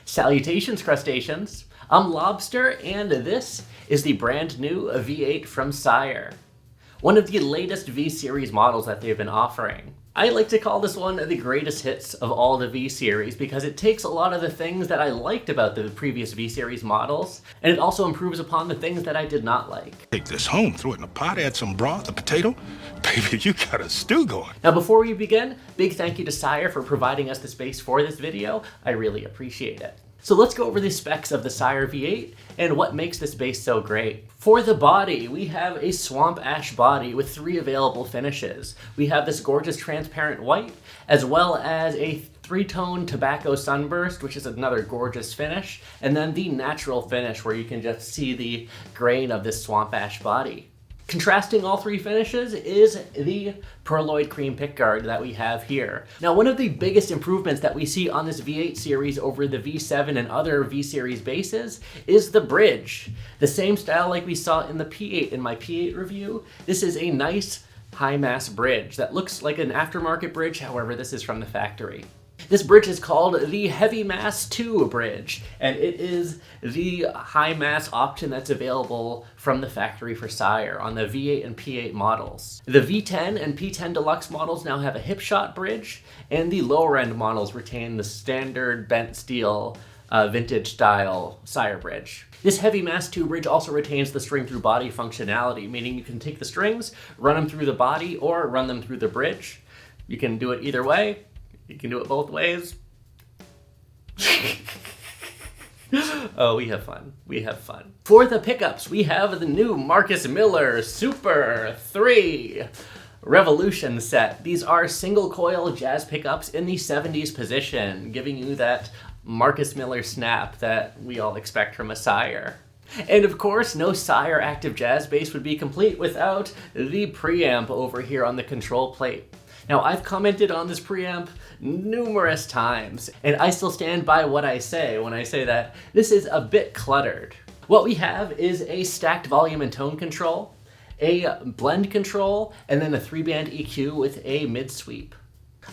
Salutations, crustaceans! I'm Lobster, and this is the brand new V8 from Sire. One of the latest V-Series models that they've been offering. I like to call this one the greatest hits of all the V-Series because it takes a lot of the things that I liked about the previous V-Series models, and it also improves upon the things that I did not like. Take this home, throw it in a pot, add some broth, a potato. Baby, you got a stew going. Now before we begin, big thank you to Sire for providing us the space for this video. I really appreciate it. So let's go over the specs of the Sire V8 and what makes this base so great. For the body, we have a swamp ash body with 3 available finishes. We have this gorgeous transparent white, as well as a 3-tone tobacco sunburst, which is another gorgeous finish, and then the natural finish where you can just see the grain of this swamp ash body. Contrasting all 3 finishes is the Pearloid Cream pickguard that we have here. Now, one of the biggest improvements that we see on this V8 series over the V7 and other V-Series bases is the bridge. The same style like we saw in the P8 in my P8 review. This is a nice high-mass bridge that looks like an aftermarket bridge, however, this is from the factory. This bridge is called the Heavymass II bridge, and it is the high mass option that's available from the factory for Sire on the V8 and P8 models. The V10 and P10 Deluxe models now have a hip shot bridge, and the lower end models retain the standard bent steel vintage style Sire bridge. This Heavymass II bridge also retains the string through body functionality, meaning you can take the strings, run them through the body, or run them through the bridge. You can do it either way. You can do it both ways. Oh, we have fun. We have fun. For the pickups, we have the new Marcus Miller Super 3 Revolution set. These are single coil jazz pickups in the 70s position, giving you that Marcus Miller snap that we all expect from a Sire. And of course, no Sire active jazz bass would be complete without the preamp over here on the control plate. Now, I've commented on this preamp numerous times, and I still stand by what I say when I say that this is a bit cluttered. What we have is a stacked volume and tone control, a blend control, and then a 3-band EQ with a mid-sweep.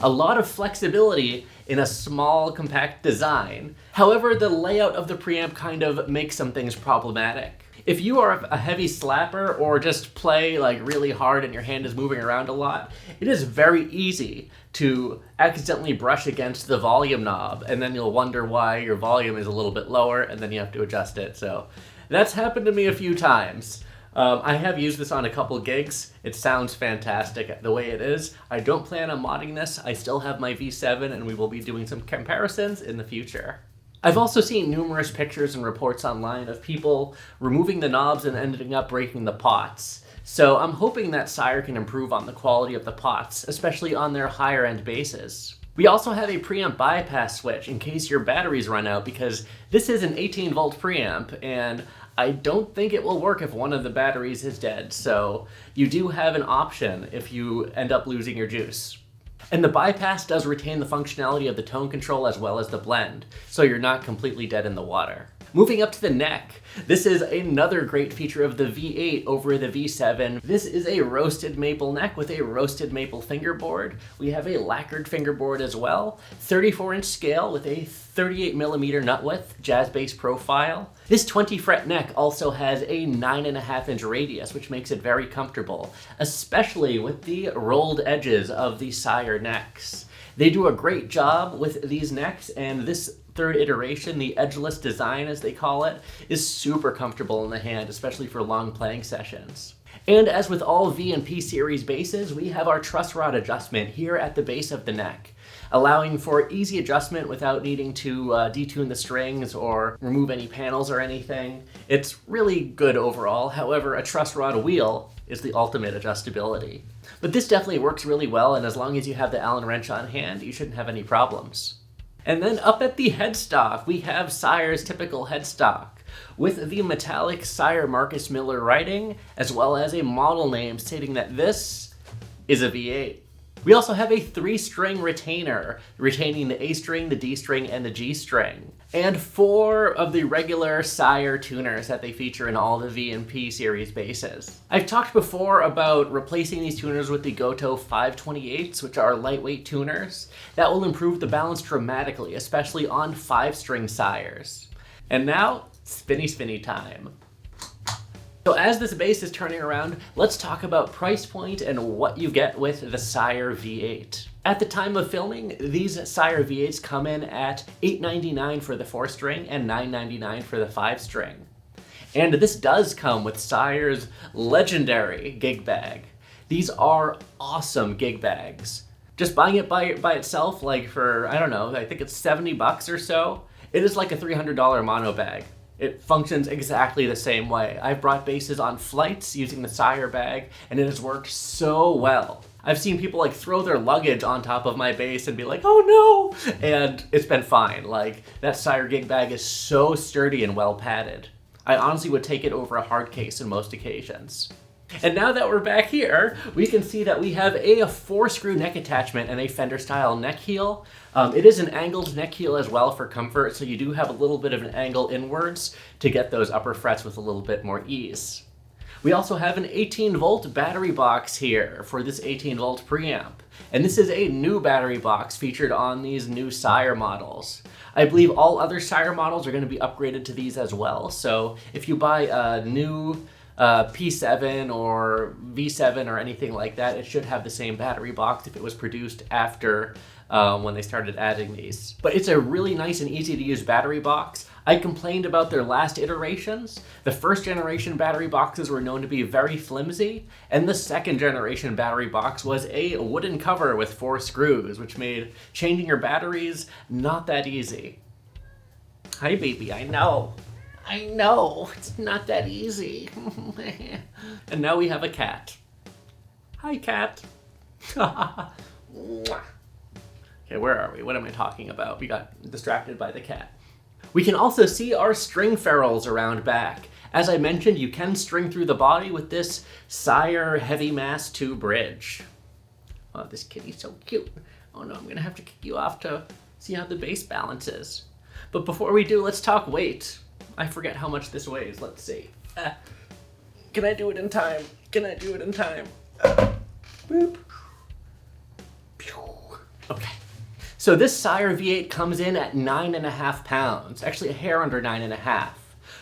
A lot of flexibility in a small, compact design. However, the layout of the preamp kind of makes some things problematic. If you are a heavy slapper or just play like really hard and your hand is moving around a lot, it is very easy to accidentally brush against the volume knob, and then you'll wonder why your volume is a little bit lower, and then you have to adjust it. So that's happened to me a few times. I have used this on a couple gigs. It sounds fantastic the way it is. I don't plan on modding this. I still have my V7, and we will be doing some comparisons in the future. I've also seen numerous pictures and reports online of people removing the knobs and ending up breaking the pots. So I'm hoping that Sire can improve on the quality of the pots, especially on their higher end basses. We also have a preamp bypass switch in case your batteries run out, because this is an 18 volt preamp and I don't think it will work if one of the batteries is dead. So you do have an option if you end up losing your juice. And the bypass does retain the functionality of the tone control as well as the blend, so you're not completely dead in the water. Moving up to the neck, this is another great feature of the V8 over the V7. This is a roasted maple neck with a roasted maple fingerboard. We have a lacquered fingerboard as well, 34-inch scale with a 38mm nut width, jazz bass profile. This 20 fret neck also has a 9.5-inch radius, which makes it very comfortable, especially with the rolled edges of the Sire necks. They do a great job with these necks, and this third iteration, the edgeless design as they call it, is super comfortable in the hand, especially for long playing sessions. And as with all V and P series basses, we have our truss rod adjustment here at the base of the neck, allowing for easy adjustment without needing to detune the strings or remove any panels or anything. It's really good overall. However, a truss rod wheel is the ultimate adjustability. But this definitely works really well, and as long as you have the Allen wrench on hand, you shouldn't have any problems. And then up at the headstock, we have Sire's typical headstock with the metallic Sire Marcus Miller writing, as well as a model name stating that this is a V8. We also have a 3-string retainer, retaining the A string, the D string, and the G string. And 4 of the regular Sire tuners that they feature in all the V and P series basses. I've talked before about replacing these tuners with the Goto 528s, which are lightweight tuners. That will improve the balance dramatically, especially on 5-string Sires. And now, spinny time. So as this bass is turning around, let's talk about price point and what you get with the Sire V8. At the time of filming, these Sire V8s come in at $899 for the 4-string and $999 for the 5-string. And this does come with Sire's legendary gig bag. These are awesome gig bags. Just buying it by itself, like for, I don't know, I think it's 70 bucks or so, it is like a $300 mono bag. It functions exactly the same way. I've brought basses on flights using the Sire bag, and it has worked so well. I've seen people like throw their luggage on top of my bass and be like, oh no! And it's been fine. Like, that Sire gig bag is so sturdy and well padded. I honestly would take it over a hard case in most occasions. And now that we're back here, we can see that we have a 4-screw neck attachment and a Fender style neck heel. It is an angled neck heel as well for comfort, so you do have a little bit of an angle inwards to get those upper frets with a little bit more ease. We also have an 18-volt battery box here for this 18-volt preamp. And this is a new battery box featured on these new Sire models. I believe all other Sire models are going to be upgraded to these as well, so if you buy a new P7 or V7 or anything like that, it should have the same battery box if it was produced after when they started adding these. But it's a really nice and easy to use battery box. I complained about their last iterations. The 1st generation battery boxes were known to be very flimsy, and the 2nd generation battery box was a wooden cover with 4 screws, which made changing your batteries not that easy. Hi baby, I know, it's not that easy. And now we have a cat. Hi, cat. Okay, where are we? What am I talking about? We got distracted by the cat. We can also see our string ferrules around back. As I mentioned, you can string through the body with this Sire Heavymass II bridge. Oh, this kitty's so cute. Oh no, I'm gonna have to kick you off to see how the bass balances. But before we do, let's talk weight. I forget how much this weighs. Let's see. Can I do it in time? Boop. Okay. So this Sire V8 comes in at 9.5 pounds. Actually, a hair under 9.5,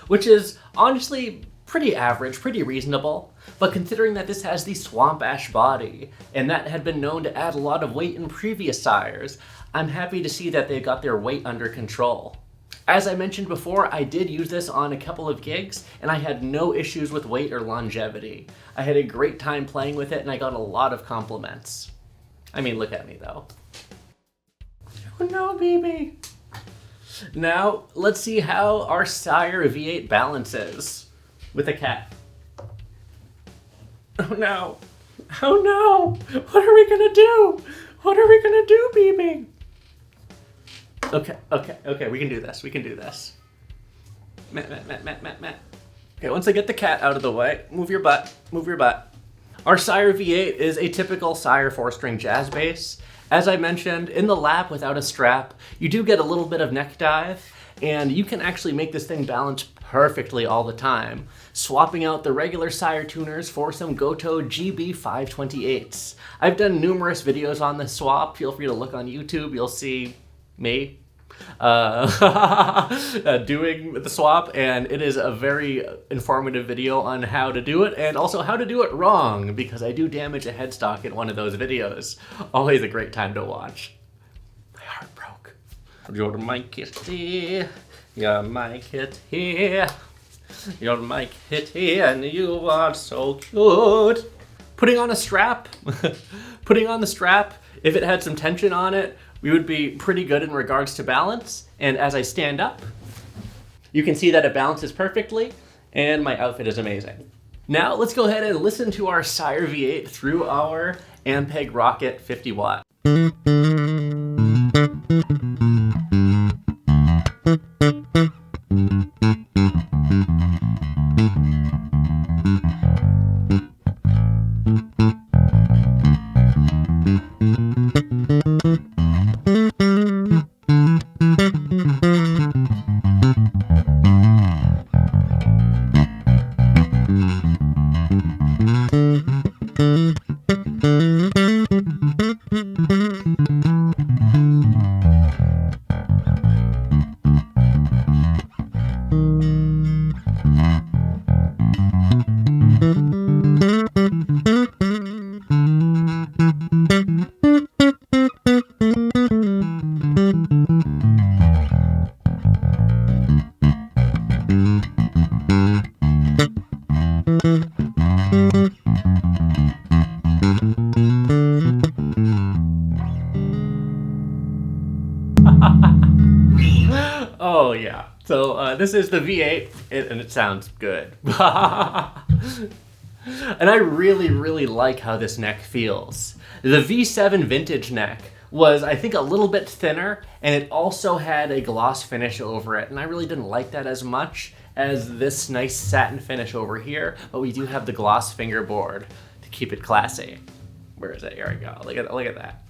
which is honestly pretty average, pretty reasonable. But considering that this has the swamp ash body, and that had been known to add a lot of weight in previous Sires, I'm happy to see that they got their weight under control. As I mentioned before, I did use this on a couple of gigs, and I had no issues with weight or longevity. I had a great time playing with it, and I got a lot of compliments. I mean, look at me, though. Oh no, baby! Now, let's see how our Sire V8 balances with a cat. Oh no! Oh no! What are we gonna do? What are we gonna do, baby? Okay, we can do this. Matt. Okay, once I get the cat out of the way, move your butt. Our Sire V8 is a typical Sire 4-string jazz bass. As I mentioned, in the lap without a strap, you do get a little bit of neck dive, and you can actually make this thing balance perfectly all the time, swapping out the regular Sire tuners for some Goto GB 528s. I've done numerous videos on this swap. Feel free to look on YouTube. You'll see me doing the swap, and it is a very informative video on how to do it and also how to do it wrong, because I do damage a headstock in one of those videos. Always a great time to watch. My heart broke. You're my kitty, you're my kitty, you're my kitty, and you are so cute. Putting on a strap, putting on the strap, if it had some tension on it, we would be pretty good in regards to balance. And as I stand up, you can see that it balances perfectly, and my outfit is amazing. Now let's go ahead and listen to our Sire V8 through our Ampeg Rocket 50 watt. Oh yeah. So this is the V8, and it sounds good. And I really, really like how this neck feels. The V7 vintage neck was, I think, a little bit thinner, and it also had a gloss finish over it, and I really didn't like that as much as this nice satin finish over here, but we do have the gloss fingerboard to keep it classy. Where is it? Here we go. Look at that.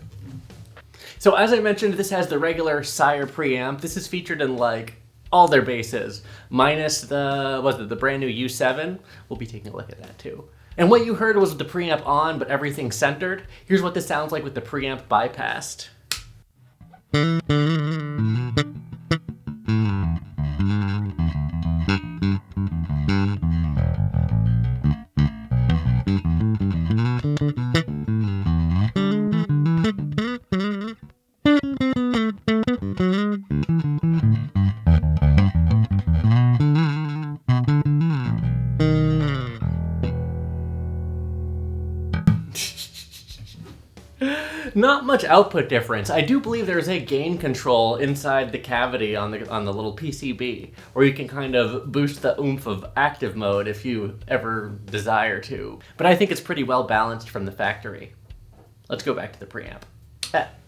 So as I mentioned, this has the regular Sire preamp. This is featured in like all their basses, minus the brand new U7. We'll be taking a look at that too. And what you heard was with the preamp on, but everything centered. Here's what this sounds like with the preamp bypassed. Not much output difference. I do believe there's a gain control inside the cavity on the little PCB, where you can kind of boost the oomph of active mode if you ever desire to. But I think it's pretty well balanced from the factory. Let's go back to the preamp.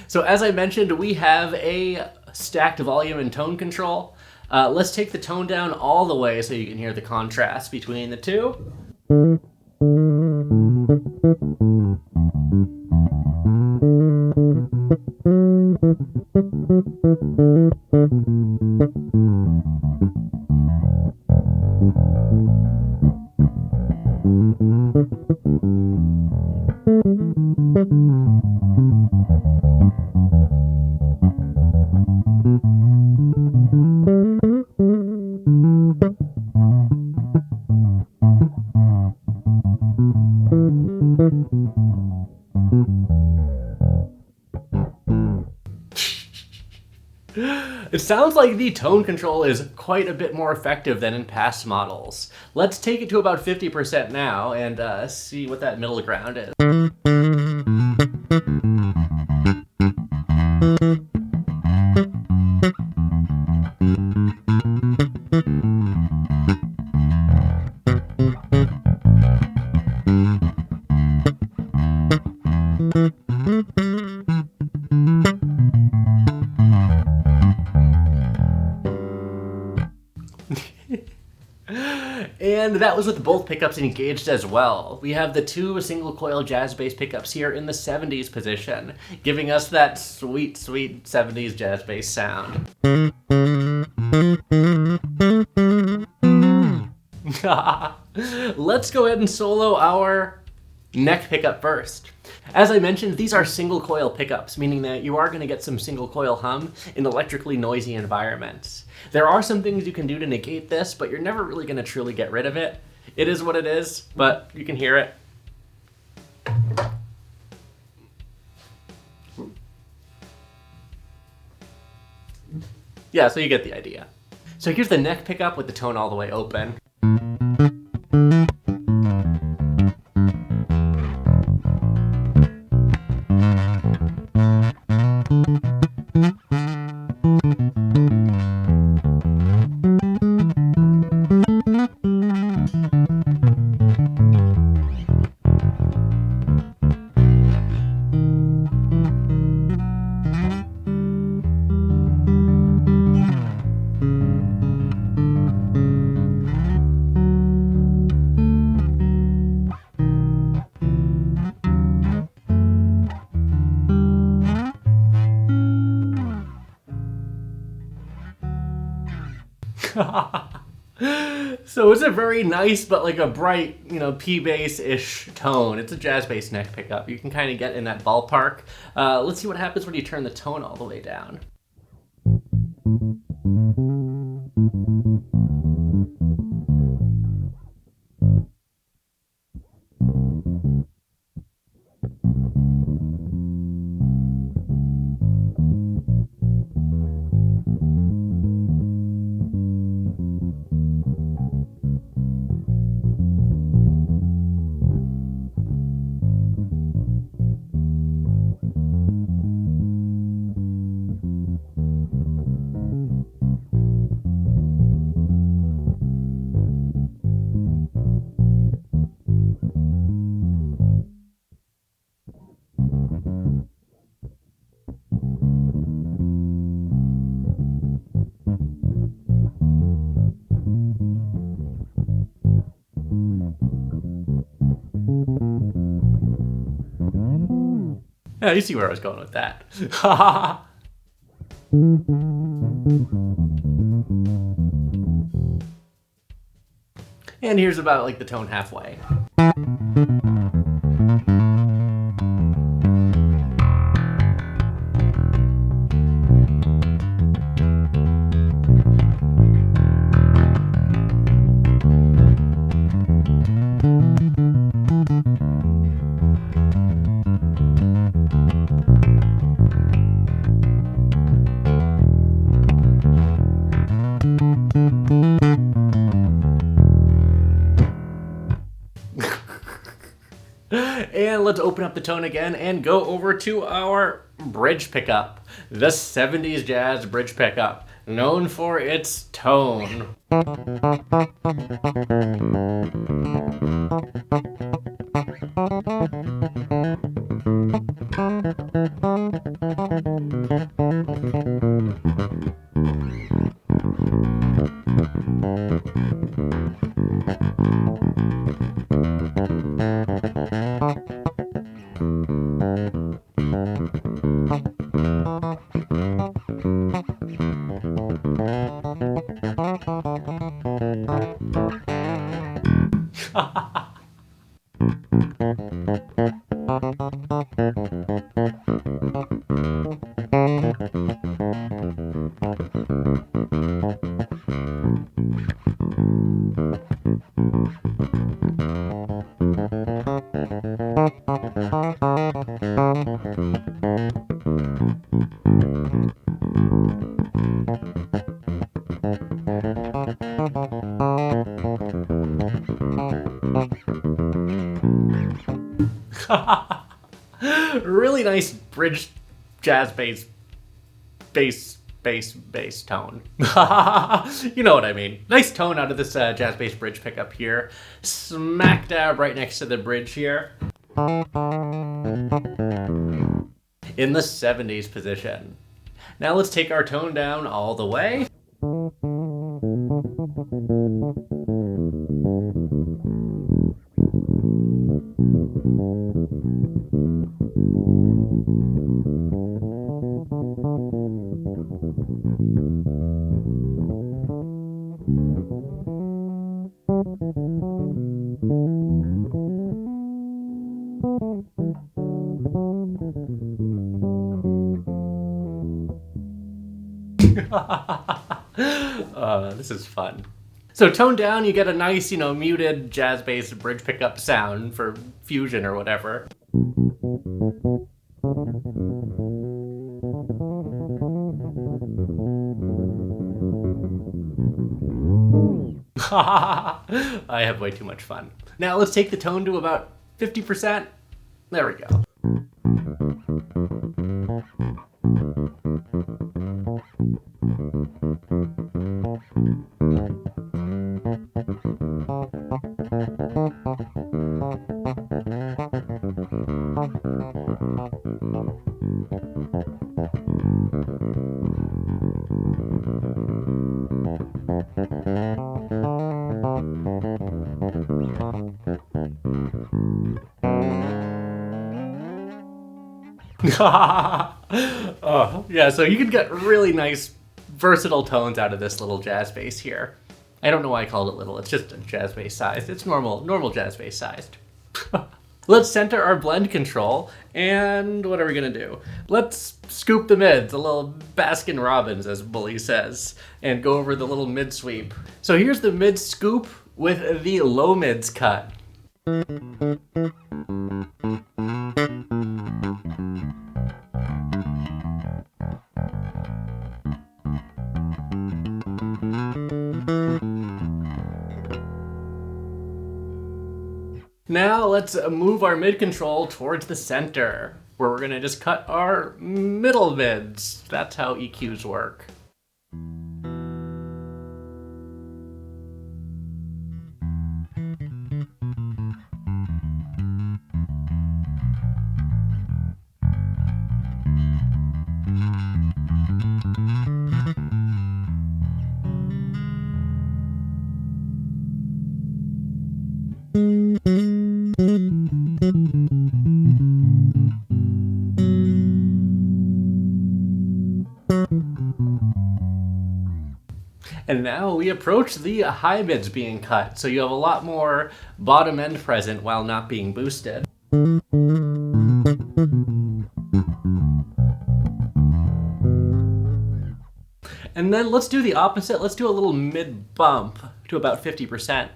So as I mentioned, we have a stacked volume and tone control. Let's take the tone down all the way so you can hear the contrast between the two. It sounds like the tone control is quite a bit more effective than in past models. Let's take it to about 50% now and see what that middle ground is. And that was with both pickups engaged as well. We have the two single coil jazz bass pickups here in the 70s position, giving us that sweet, sweet 70s jazz bass sound. Let's go ahead and solo our neck pickup first. As I mentioned, these are single coil pickups, meaning that you are going to get some single coil hum in electrically noisy environments. There are some things you can do to negate this, but you're never really going to truly get rid of it. It is what it is, but you can hear it. Yeah, so you get the idea. So here's the neck pickup with the tone all the way open. So it's a very nice, but like a bright, P bass-ish tone. It's a jazz bass neck pickup. You can kind of get in that ballpark. Let's see what happens when you turn the tone all the way down. Yeah, you see where I was going with that. And here's about like the tone halfway. And let's open up the tone again and go over to our bridge pickup. The 70s jazz bridge pickup, known for its tone. Really nice bridge jazz bass tone. You know what I mean. Nice tone out of this jazz bass bridge pickup here. Smack dab right next to the bridge here. In the 70s position. Now let's take our tone down all the way. This is fun. So toned down, you get a nice, muted jazz bass bridge pickup sound for fusion or whatever. I have way too much fun. Now let's take the tone to about 50%. There we go. Oh, yeah, so you can get really nice, versatile tones out of this little jazz bass here. I don't know why I called it little, it's just a jazz bass sized. It's normal jazz bass sized. Let's center our blend control, and what are we gonna do? Let's scoop the mids, a little Baskin Robbins, as Bully says, and go over the little mid sweep. So here's the mid scoop with the low mids cut. Now let's move our mid control towards the center, where we're gonna just cut our middle mids. That's how EQs work. And now we approach the high mids being cut, so you have a lot more bottom end present while not being boosted. And then let's do the opposite. Let's do a little mid bump to about 50%.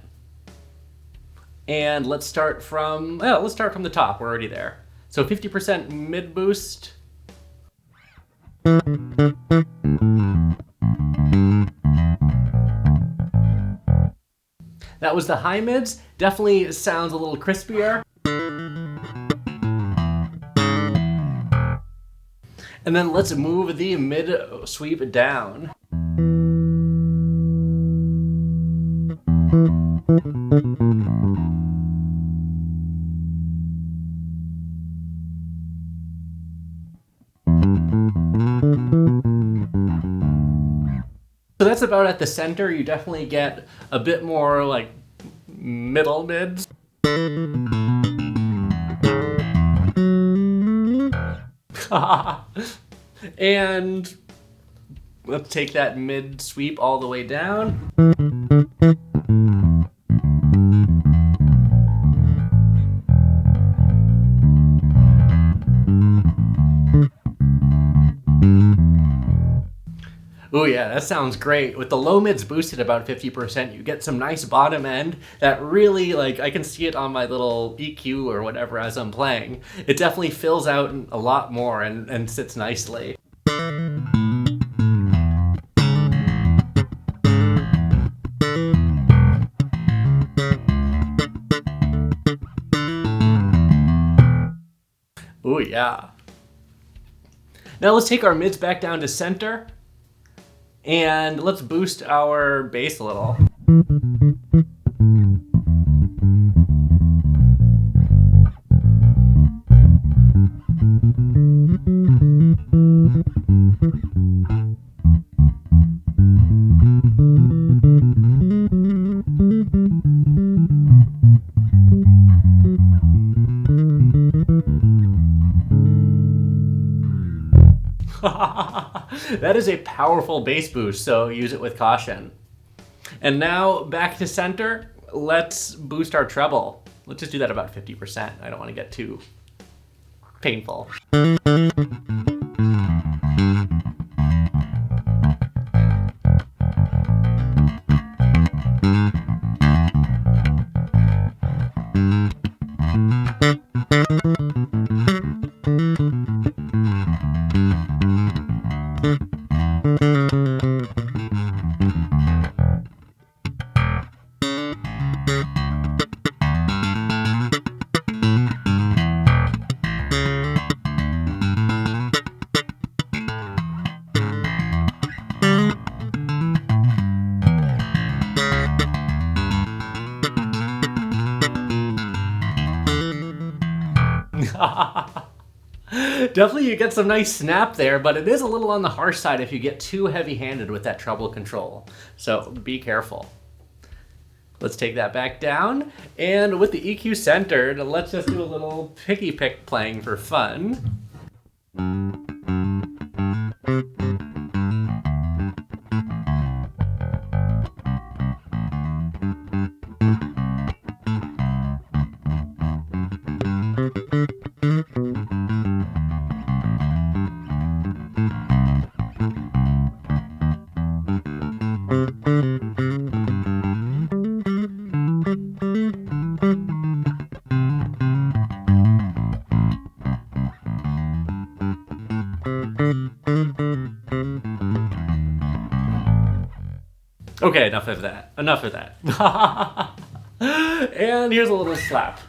And let's start from the top. We're already there. So 50% mid boost. That was the high mids. Definitely sounds a little crispier. And then let's move the mid sweep down. So that's about at the center. You definitely get a bit more like middle mids. And let's take that mid sweep all the way down. Oh yeah, that sounds great. With the low mids boosted about 50%, you get some nice bottom end that really, like, I can see it on my little EQ or whatever as I'm playing. It definitely fills out a lot more and sits nicely. Oh yeah. Now let's take our mids back down to center. And let's boost our bass a little. That is a powerful bass boost, so use it with caution. And now back to center, let's boost our treble. Let's just do that about 50%. I don't want to get too painful. Definitely you get some nice snap there, but it is a little on the harsh side if you get too heavy-handed with that treble control. So be careful. Let's take that back down, and with the EQ centered, let's just do a little picky pick playing for fun. Okay, enough of that. Enough of that. And here's a little slap.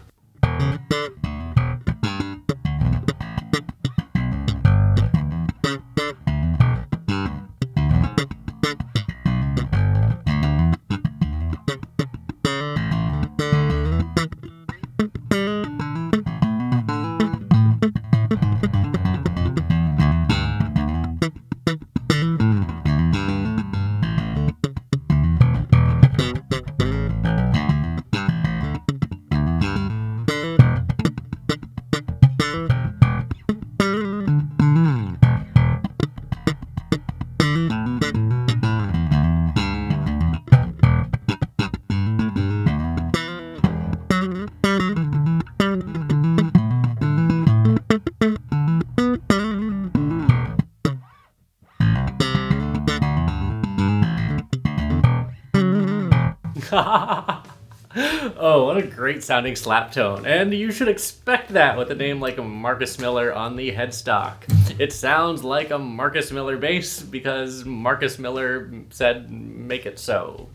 Oh, what a great sounding slap tone. And you should expect that with a name like Marcus Miller on the headstock. It sounds like a Marcus Miller bass because Marcus Miller said, make it so.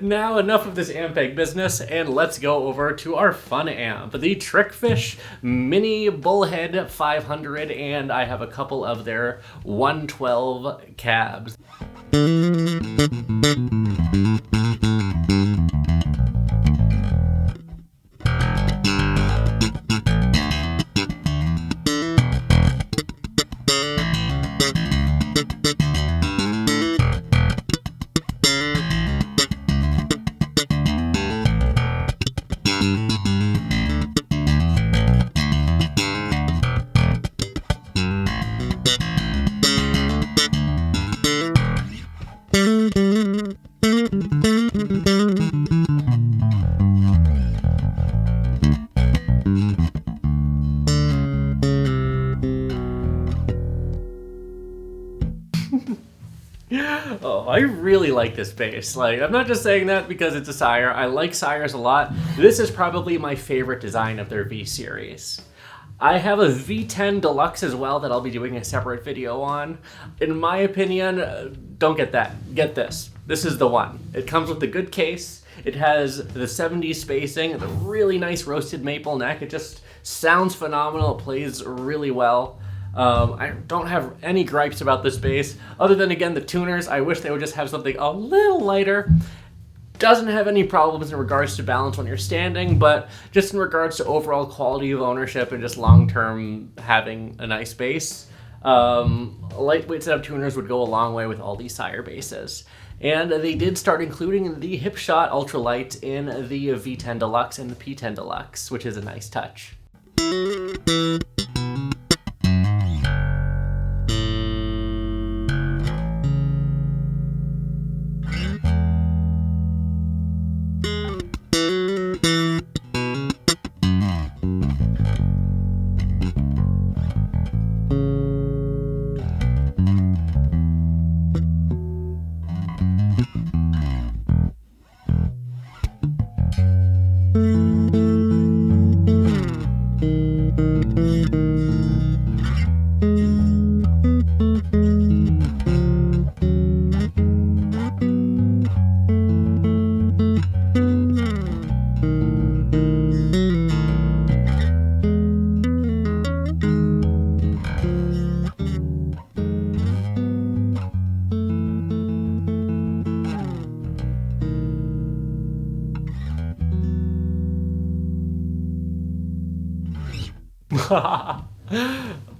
Now enough of this Ampeg business, and let's go over to our fun amp, the Trickfish Mini Bullhead 500, and I have a couple of their 112 cabs. Oh, I really like this bass. Like, I'm not just saying that because it's a Sire. I like Sires a lot. This is probably my favorite design of their V series. I have a V10 Deluxe as well that I'll be doing a separate video on. In my opinion, don't get that. Get this. This is the one. It comes with a good case. It has the 70s spacing, the really nice roasted maple neck. It just sounds phenomenal. It plays really well. I don't have any gripes about this bass, other than, again, the tuners. I wish they would just have something a little lighter. Doesn't have any problems in regards to balance when you're standing, but just in regards to overall quality of ownership and just long-term having a nice bass, a lightweight set of tuners would go a long way with all these Sire basses. And they did start including the Hipshot Ultralight in the V10 Deluxe and the P10 Deluxe, which is a nice touch.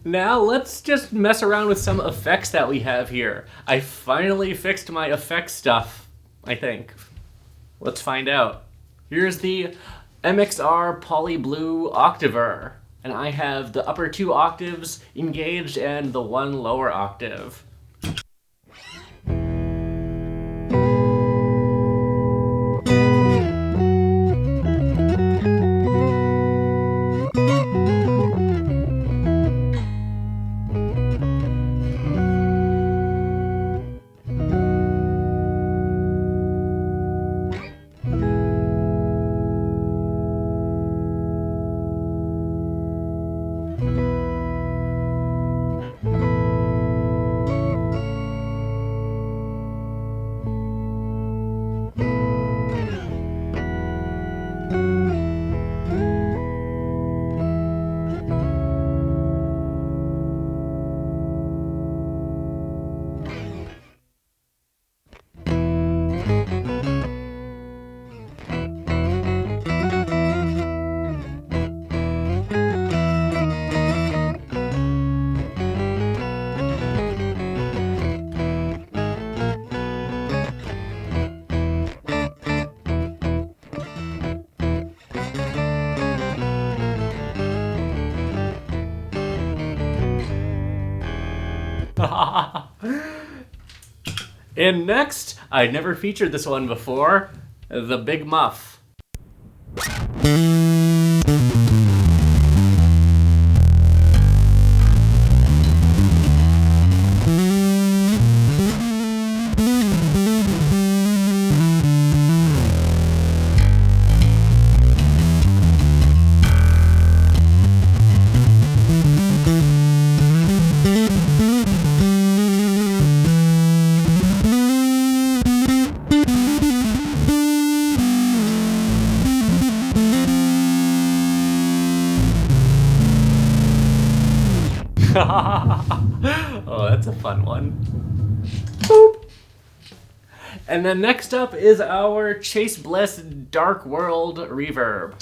Now let's just mess around with some effects that we have here. I finally fixed my effects stuff, I think. Let's find out. Here's the MXR Poly Blue Octaver, and I have the upper 2 octaves engaged and the 1 lower octave. And next, I'd never featured this one before, the Big Muff. Oh, that's a fun one. Boop. And then next up is our Chase Bliss Dark World Reverb.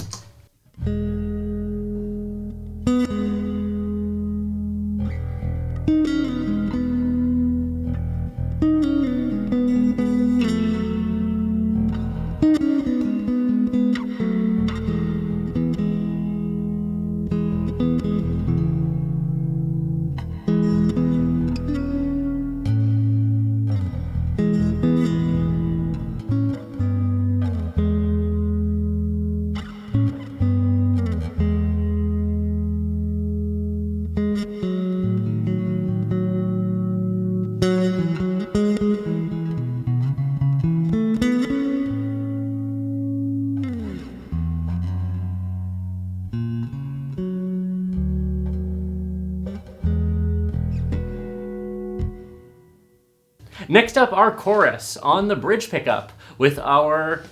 Next up, our chorus on the bridge pickup with our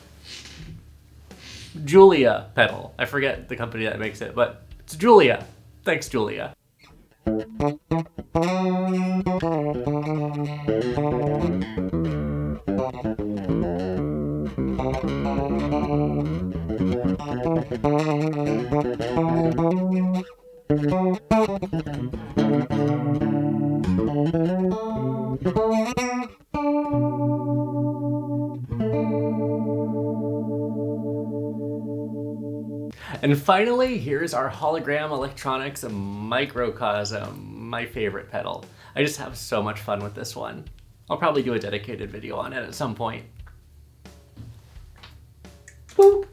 Julia pedal. I forget the company that makes it, but it's Julia. Thanks, Julia. And finally, here's our hologram electronics microcosm, my favorite pedal. I just have so much fun with this one. I'll probably do a dedicated video on it at some point. Boop.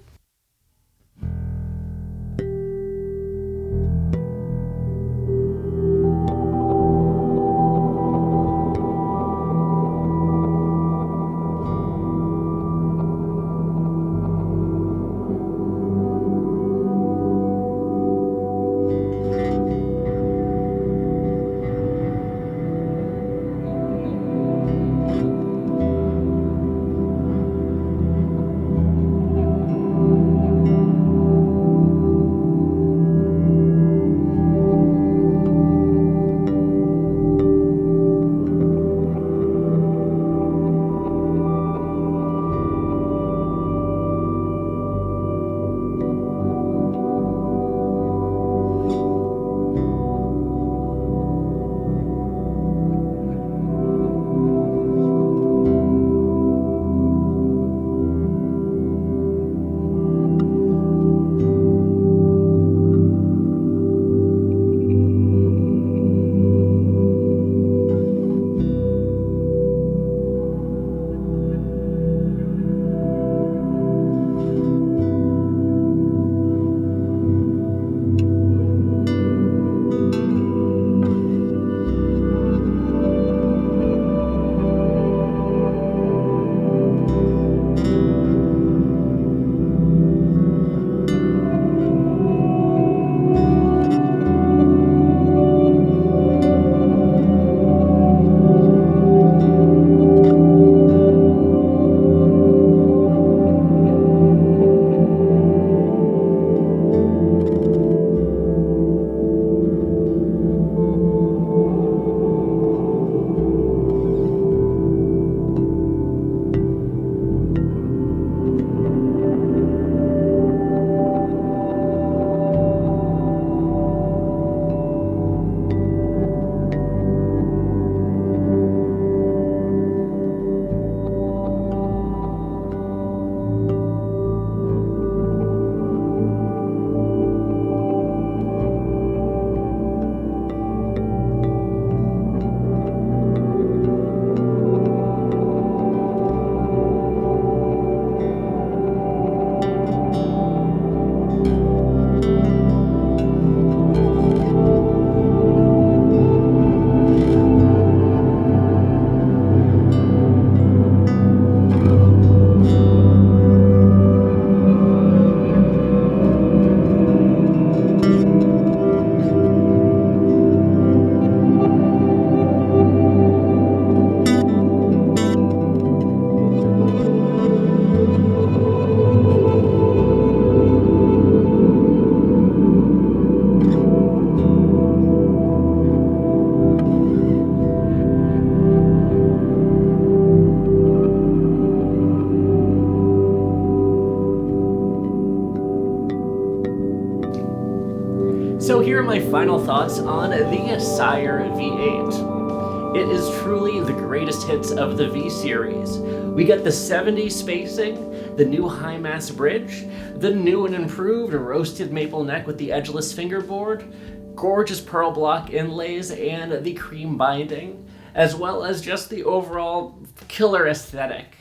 So here are my final thoughts on the Sire V8. It is truly the greatest hits of the V series. We get the 70 spacing, the new high mass bridge, the new and improved roasted maple neck with the edgeless fingerboard, gorgeous pearl block inlays, and the cream binding, as well as just the overall killer aesthetic.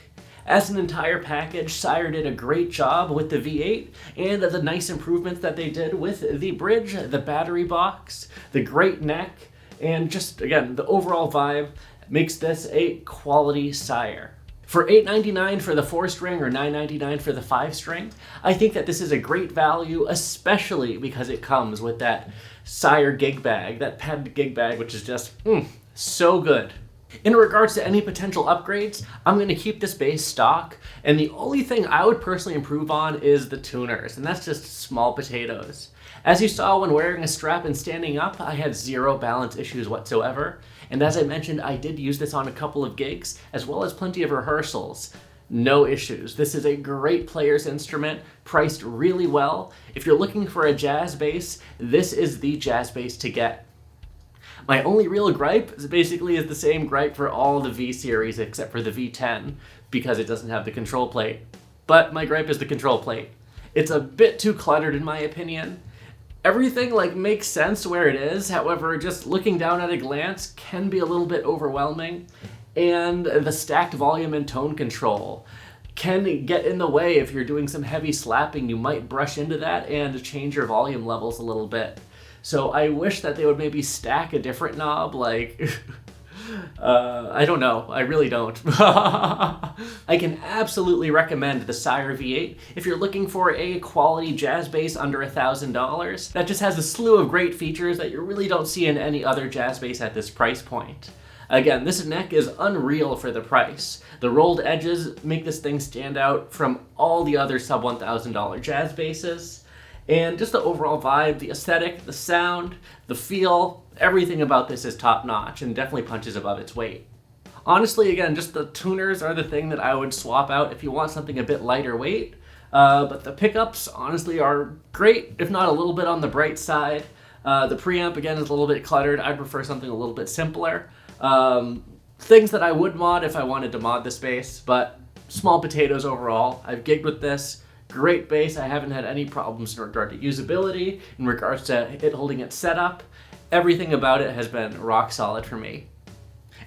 As an entire package, Sire did a great job with the V8 and the nice improvements that they did with the bridge, the battery box, the great neck, and just, again, the overall vibe makes this a quality Sire. For $8.99 for the 4-string or $9.99 for the 5-string, I think that this is a great value, especially because it comes with that Sire gig bag, that padded gig bag, which is just so good. In regards to any potential upgrades, I'm going to keep this base stock, and the only thing I would personally improve on is the tuners, and that's just small potatoes. As you saw when wearing a strap and standing up, I had zero balance issues whatsoever, and as I mentioned, I did use this on a couple of gigs, as well as plenty of rehearsals. No issues. This is a great player's instrument, priced really well. If you're looking for a jazz bass, this is the jazz bass to get. My only real gripe is the same gripe for all the V series except for the V10, because it doesn't have the control plate. But my gripe is the control plate. It's a bit too cluttered in my opinion. Everything makes sense where it is, however, just looking down at a glance can be a little bit overwhelming, and the stacked volume and tone control can get in the way. If you're doing some heavy slapping, you might brush into that and change your volume levels a little bit. So I wish that they would maybe stack a different knob, I don't know. I really don't. I can absolutely recommend the Sire V8 if you're looking for a quality jazz bass under $1,000 that just has a slew of great features that you really don't see in any other jazz bass at this price point. Again, this neck is unreal for the price. The rolled edges make this thing stand out from all the other sub $1,000 jazz basses. And just the overall vibe, the aesthetic, the sound, the feel, everything about this is top notch and definitely punches above its weight. Honestly, again, just the tuners are the thing that I would swap out if you want something a bit lighter weight. But the pickups, honestly, are great, if not a little bit on the bright side. The preamp, again, is a little bit cluttered. I prefer something a little bit simpler. Things that I would mod if I wanted to mod this bass, but small potatoes overall. I've gigged with this. Great bass. I haven't had any problems in regard to usability, in regards to it holding its setup. Everything about it has been rock solid for me.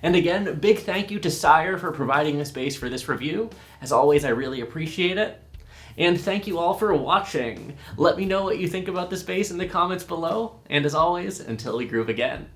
And again, big thank you to Sire for providing this bass for this review. As always, I really appreciate it. And thank you all for watching. Let me know what you think about this bass in the comments below. And as always, until we groove again.